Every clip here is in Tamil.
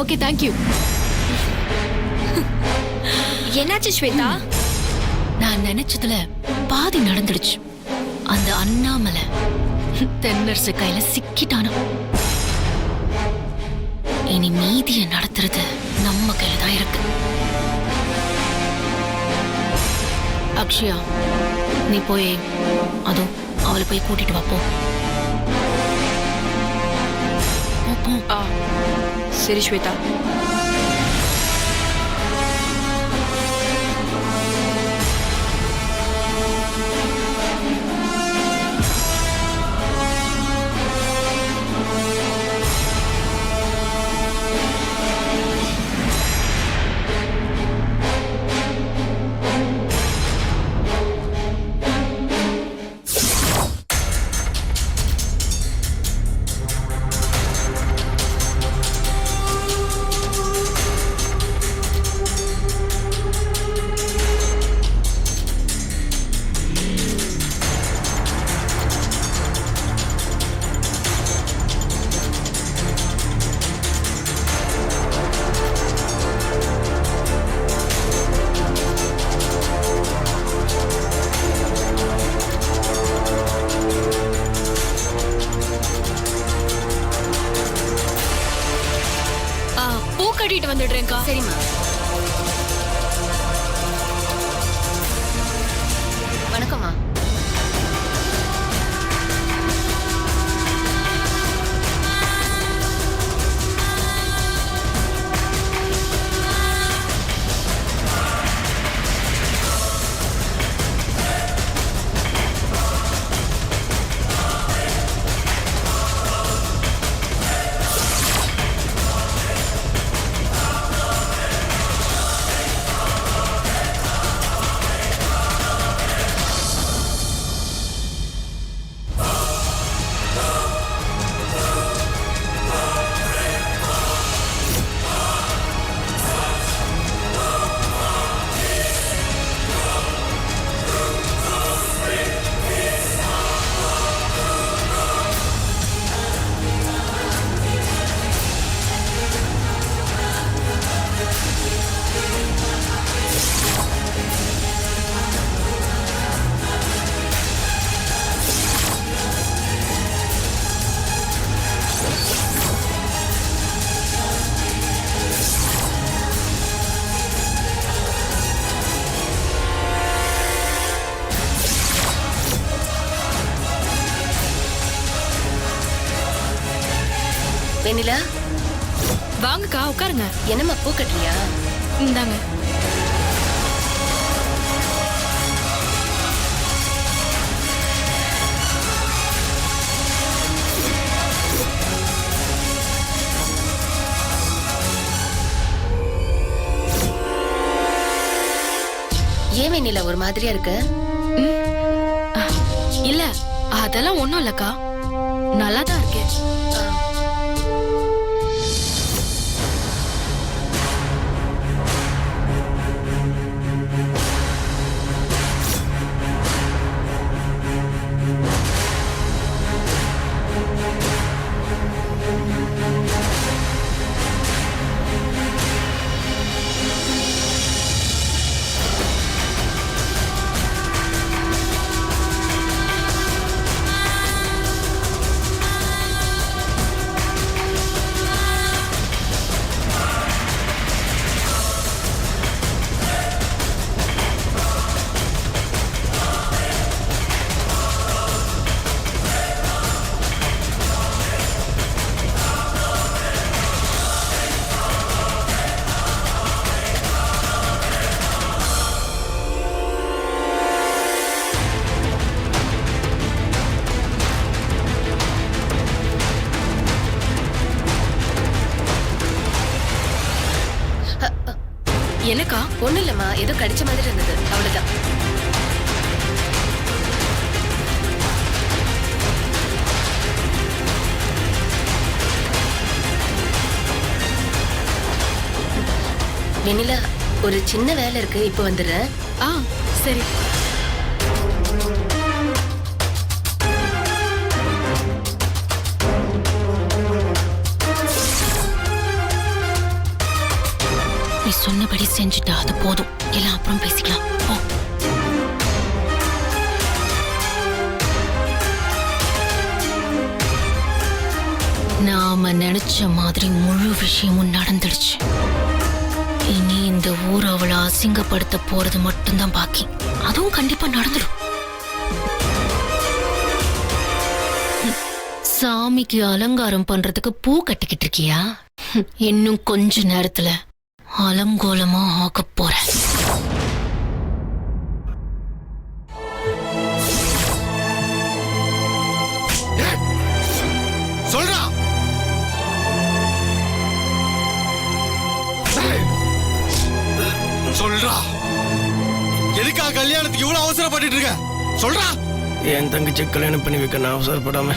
Okay thank you. என்னாச்சு ஸ்வேதா? நான் நினைச்சதுல பாதி நடந்துடுச்சு. அந்த அண்ணாமலை தென்னரசு கையில சிக்கிட்டானா. இனி மீதிய நடத்துறது நம்ம கையில தான் இருக்கு. அக்ஷயா, நீ போய் அதோ அவளை போய் கூட்டிட்டு வாப்போ. சரி ஸ்வேதா. பூ கட்டிட்டு வந்துடுறேன்க்கா. சரிம்மா. வணக்கம்மா. வெண்ணிலா, வாங்கக்கா உட்காருங்க. என்னம்மா பூ கட்டுறியா? இந்தாங்க. ஏன் வெண்ணிலா ஒரு மாதிரியா இருக்க? இல்ல அதெல்லாம் ஒண்ணும் இல்லக்கா, நல்லாதான் இருக்கேன். என்னக்கா? ஒண்ணு இல்லம்மா, ஏதோ கடிச்ச மாதிரி இருந்தது, அவ்வளவுதான். வெண்ணிலா, ஒரு சின்ன வேலை இருக்கு, இப்ப வந்துடுறேன். சரி. நீ சொன்னபடி செஞ்சுட்டா அது போதும். எல்லாம் அப்புறம் பேசிக்கலாம். போ. நாம நினைச்ச மாதிரி முழு விஷயமும் நடந்துடுச்சு. இனி இந்த ஊர் அவளை அசிங்கப்படுத்த போறது மட்டும்தான் பாக்கி. அதுவும் கண்டிப்பா நடந்துடும். சாமிக்கு அலங்காரம் பண்றதுக்கு பூ கட்டிக்கிட்டு இருக்கியா? இன்னும் கொஞ்ச நேரத்துல அலங்கோலமா ஆக போற. சொல்றா, சொல்றா, எதுக்காக கல்யாணத்துக்கு இவ்வளவு அவசரப்பட்டு இருக்க? சொல்றா. என் தங்கச்சி கல்யாணம் பண்ணி வைக்க நான் அவசரப்படாம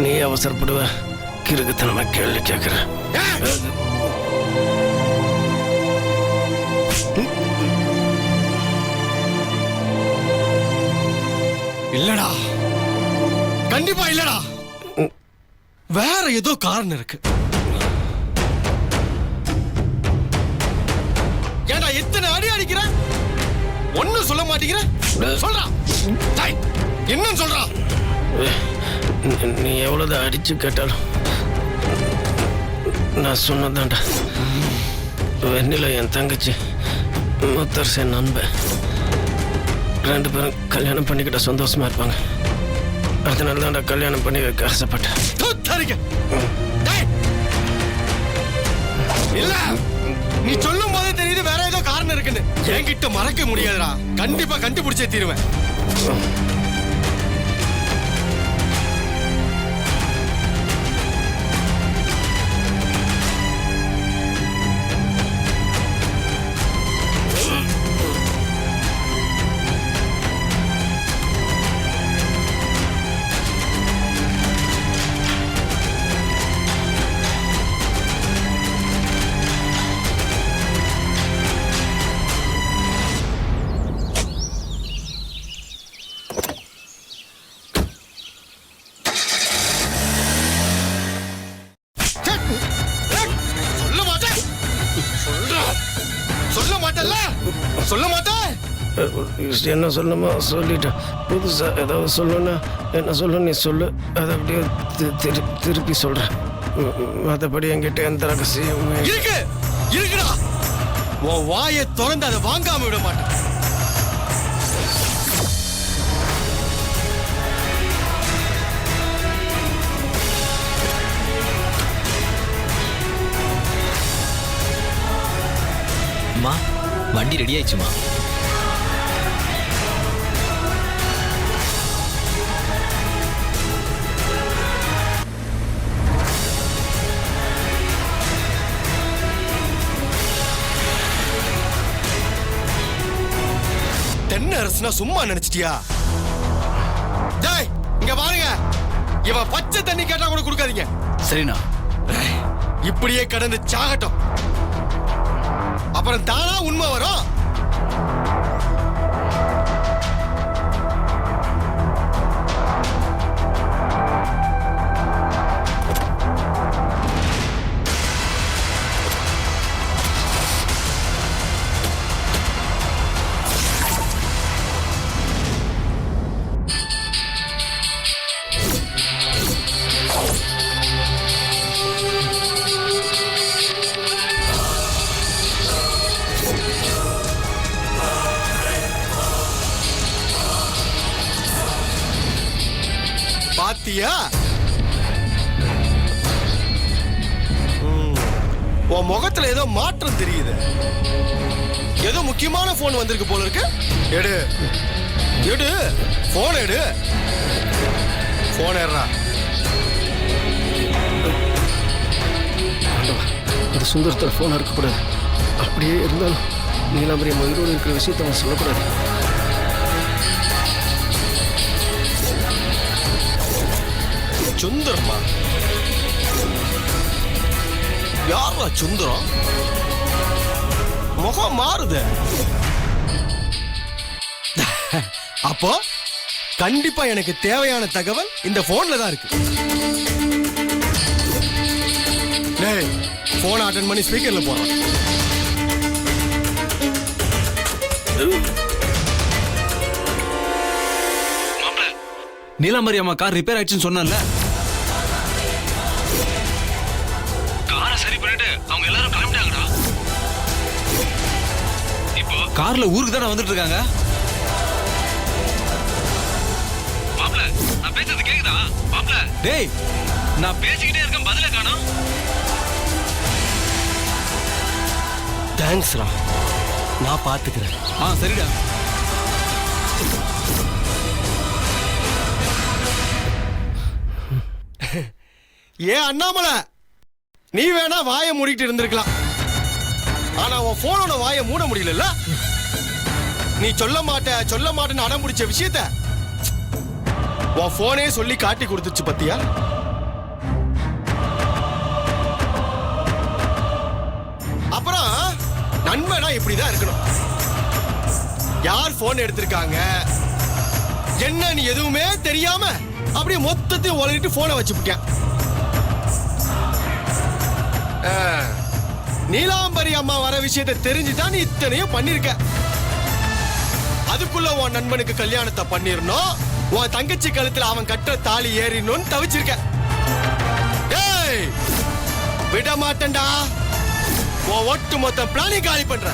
நீ அவசரப்படுவ. கிறுக்குத்தனமா கேள்வி கேட்கிற. இல்லடா, கண்டிப்பா இல்லடா. வேற ஏதோ காரணம் இருக்கு. ஏண்டா எத்தனை அடி அடிக்கிற? ஒன்னும் சொல்ல மாட்டேங்கிற. சொல்றா, என்ன சொல்றா? நீ எவ்வளவுதான் அடிச்சு கேட்டாலும் நான் சொன்னதான்டா. வெண்ணில என் தங்கச்சி, முத்தரசு என் நண்பன். 2 பேரும் கல்யாணம் பண்ணிக்கிட்ட சந்தோஷமா இருப்பாங்க. அதனால தான்டா கல்யாணம் பண்ணி வைக்க ஆசைப்பட்டேன். இல்ல, நீ சொல்லும் போதே தெரியுது வேற ஏதோ காரணம் இருக்குன்னு. என்கிட்ட மறக்க முடியாதுடா. கண்டிப்பா கண்டுபிடிச்சே தீருவேன். சொல்ல மாட்டேன். என்ன சொல்லணுமோ சொல்லிட்டேன். புதுசா ஏதாவது சொல்லணும்னா என்ன சொல்லணும் நீ சொல்லு. அதை அப்படியே திருப்பி சொல்றேன். மற்றபடி என்கிட்ட எந்த ரகசியம் இருக்குடா. உன் வாயை திறந்து அதை வாங்காம விட மாட்டேன். அம்மா, வண்டி ரெடி ஆயிடுச்சுமா? தென்னரசுனா சும்மா நினைச்சிட்டியா? ஜாய், இங்க பாருங்க. இவன் பச்சை தண்ணி கேட்டா கூட கொடுக்காதீங்க. சரிண்ணா. இப்படியே கடந்து சாகட்டும். அப்புறம் தானா உண்மை வரும். பாத்தியா? உன் முகத்துல ஏதோ மாற்றம் தெரியுது. ஏதோ முக்கியமான போன் வந்திருக்கு போல இருக்கு. எடு எடு, போன் எடு. போன் ஏறா. அது சுந்தரத்தில் போன் இருக்கக்கூடாது. அப்படியே இருந்தாலும் நீலாம்பரி உயிரோடு இருக்கிற விஷயத்தை அவன் சொல்லக்கூடாது. சுந்தரமா? யாரா சுந்தரம்? முகம் மாறுது. அப்போ கண்டிப்பா எனக்கு தேவையான தகவல் இந்த போன்ல தான் இருக்கு. டேய், போன் அட்டெண்ட் பண்ணி ஸ்பீக்கர்ல போறோம். நீலாம்பரி அம்மா கார் ரிப்பேர் ஆயிடுச்சுன்னு சொன்னல. காரை சரி பண்ணிட்டு அவங்க எல்லாரும் கிளம்பிட்டாங்கடா. இப்போ கார்ல ஊருக்கு தானே வந்துட்டு இருக்காங்க. மாப்ள நான் பேசுறது கேக்குதா? மாப்ள டேய் நான் பேசிக்கிட்டே இருக்கேன், பதில காணோம். தேங்க்ஸ்ரா, நான் பாத்துக்கிறேன். சரிடா. ஏன் அண்ணாமலை, நீ வேணா வாயை மூடிட்டு இருந்திருக்கலாம், ஆனா உன் போனோட வாயை மூட முடியல. நீ சொல்ல மாட்டேன்னு அடம் பிடிச்ச விஷயத்த உன் போனே சொல்லி காட்டி கொடுத்துச்சு பத்தியா? அப்புறம் நண்பனா இப்படிதான் இருக்கணும். யார் போன் எடுத்திருக்காங்க என்ன நீ எதுவுமே தெரியாம அப்படியே மொத்தத்தையும் உலகிட்டு போனை வச்சுப்பிட்டேன். நீலாம்பரி அம்மா வர விஷயத்தை தெரிஞ்சுதான் நீ இத்தனையும் பண்ணிருக்க. அதுக்குள்ள உன் நண்பனுக்கு கல்யாணத்தை பண்ணிரணும், உன் தங்கச்சி கழுத்துல அவன் கட்ட தாலி ஏறினு தவிச்சிருக்க. டேய் விட மாட்டேன்டா, உன் ஒட்டு மொத்த பிளானிங் காலி பண்ற.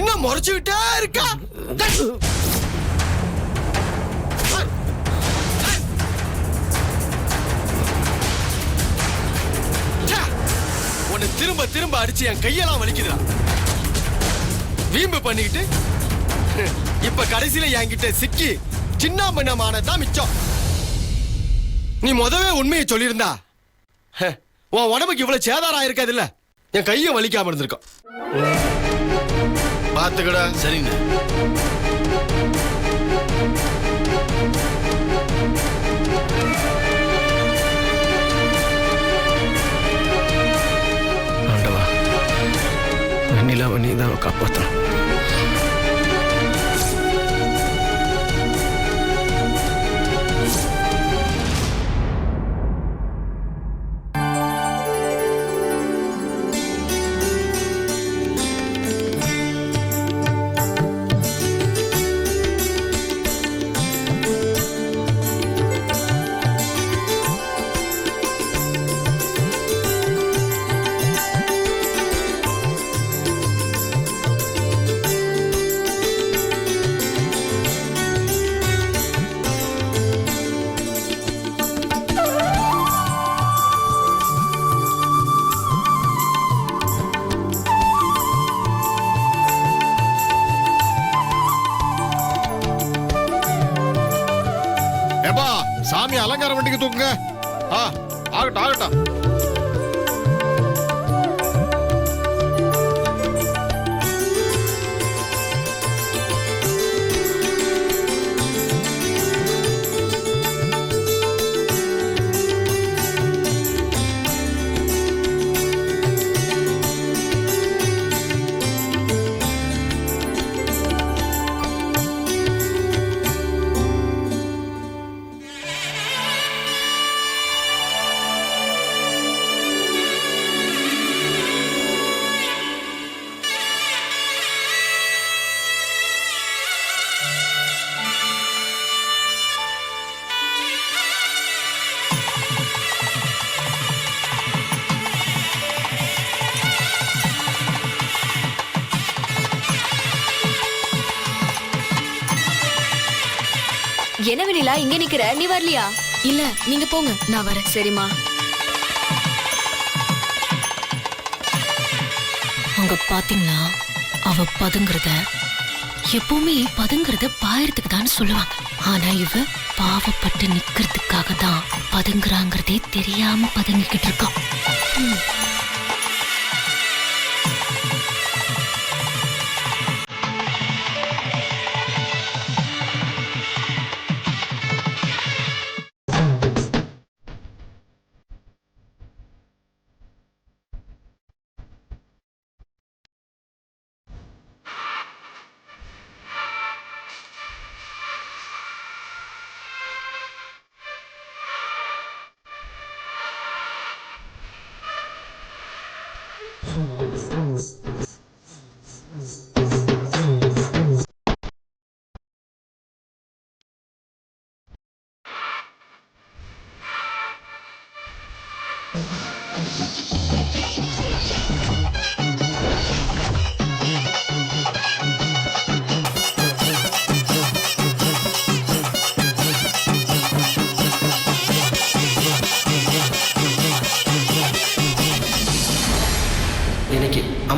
என்ன முறைச்சுக்கிட்டே இருக்கா? உன்னை திரும்ப திரும்ப அடிச்சு என் கையெல்லாம் வலிக்குதுடா. வீம்பு பண்ணிக்கிட்டு இப்ப கடைசியில என்கிட்ட சிக்கி சின்ன பண்ணமானதான் மிச்சம். நீ முதவே உண்மையை சொல்லியிருந்தா உன் உடம்புக்கு இவ்வளவு சேதாரம் ஆயிருக்காது இல்ல, என் கையும் வலிக்காம இருந்திருக்கும். பாத்துக்கடா. சரிங்க. ஆண்டவா, வெண்ணிலாவை நீ தான் காப்பாற்றணும். சாமி அலங்கார வண்டிக்கு தூக்குங்க. ஆகட்டும் ஆகட்டும். என்ன வெண்ணிலா இங்க நிக்கிற, நீ வரலையா? இல்ல நீங்க போங்க, நான் வரேன். சரிம்மா. அங்க பாத்தீங்களா, அவ பதுங்குறத எப்பவுமே பதுங்குறத பாயறதுக்கு தான் சொல்லுவாங்க. ஆனா இவ பாவப்பட்டு நிக்கிறதுக்காக தான் பதுங்குறாங்கிறதே தெரியாம பதுங்கிக்கிட்டு இருக்கான்.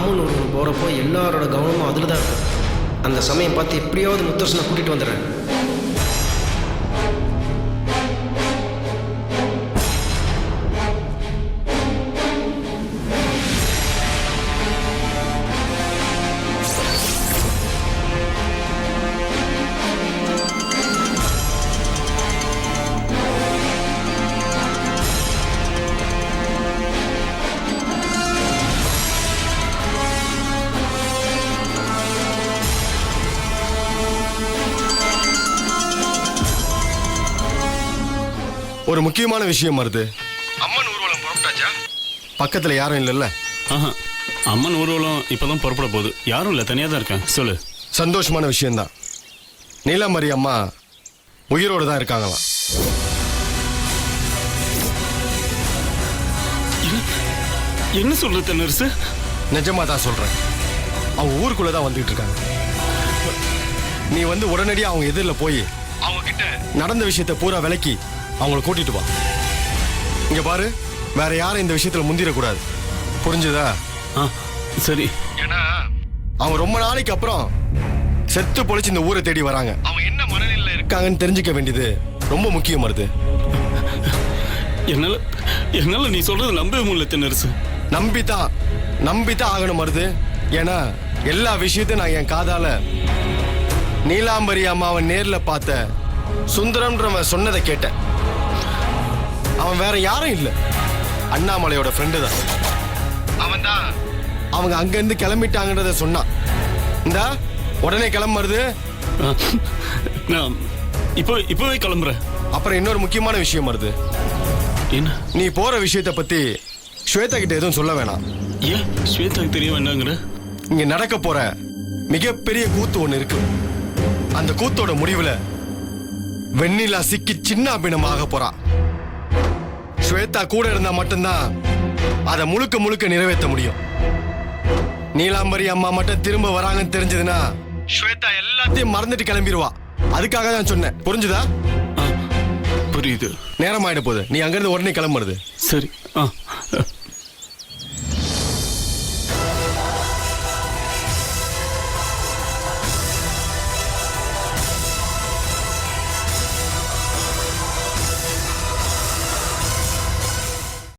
அம்மன் ஊருக்கு போகிறப்போ எல்லாரோட கவனமும் அதில் தான் இருக்கும். அந்த சமயம் பார்த்து எப்படியாவது முத்தரசனை கூட்டிகிட்டு வந்துடுறேன். ஒரு முக்கியமான விஷயம் வருது. அம்மன் ஊர்வலம் புறப்பட்டாச்சா? பக்கத்துல யாரும் இல்லைல்ல? ஆஹா, அம்மன் ஊர்வலம் இப்பதான் புறப்பட போகுது. யாரும் இல்லை, தனியாக தான் இருக்கேன். சொல்லு. சந்தோஷமான விஷயம்தான். நீலாம்பரி அம்மா உயிரோடு தான் இருக்காங்களாம். என்ன சொல்றது நர்ஸு? நிஜமா தான் சொல்றேன். அவங்க ஊருக்குள்ள தான் வந்துட்டு இருக்காங்க. நீ வந்து உடனடியாக அவங்க எதிரில் போய் அவங்க கிட்ட நடந்த விஷயத்தை பூரா விளக்கி அவங்கள கூட்டிட்டு வா. இங்க பாரு, வேற யாரும் இந்த விஷயத்துல முந்திரக்கூடாது. புரிஞ்சுதா? சரி. ஏன்னா அவங்க ரொம்ப நாளைக்கு அப்புறம் செத்து பொழிச்சு இந்த ஊரை தேடி வராங்க. அவங்க என்ன மனநிலையில இருக்காங்கன்னு தெரிஞ்சுக்க வேண்டியது ரொம்ப முக்கியம். வருது. என்னால நீ சொல்றது நம்பவே முடியல நர்ஸு. நம்பித்தான் ஆகணும். வருது. ஏன்னா எல்லா விஷயத்தையும் நான் என் காதால நீலாம்பரி அம்மாவை நேர்ல பார்த்த சுந்தரம்ன்றவன் சொன்னதை கேட்டேன். அவன் வேற யாரும் இல்ல, அண்ணாமலையோட ஃப்ரெண்டு தான். அவன் தான் அவங்க அங்கிருந்து கிளம்பிட்டாங்கன்றத சொன்னான். இந்த உடனே கிளம்புறது. நான் இப்பவே கிளம்புறேன். அப்புறம் இன்னொரு முக்கியமான விஷயம் வருது. என்ன? நீ போற விஷயத்தை பத்தி ஸ்வேதா கிட்ட எதுவும் சொல்ல வேணாம். ஏன் ஸ்வேதாக்கு தெரிய வேண்டாங்கிற? இங்க நடக்க போற மிகப்பெரிய கூத்து ஒண்ணு இருக்கு. அந்த கூத்தோட முடிவுல வெண்ணிலா சிக்கி சின்ன பின்னமாக போறா. ஸ்வேதா கூட இருந்தா மட்டும்தான் அதை முழுக்க நிறைவேற்ற முடியும். நீலாம்பரி அம்மா மட்டும் திரும்ப வராங்கன்னு தெரிஞ்சதுன்னா ஸ்வேதா எல்லாத்தையும் மறந்துட்டு கிளம்பிடுவா. அதுக்காக தான் சொன்னேன். புரிஞ்சுதா? புரியுது. நேரம் ஆயிட போகுது. நீ அங்கிருந்து உடனே கிளம்புறது. சரி.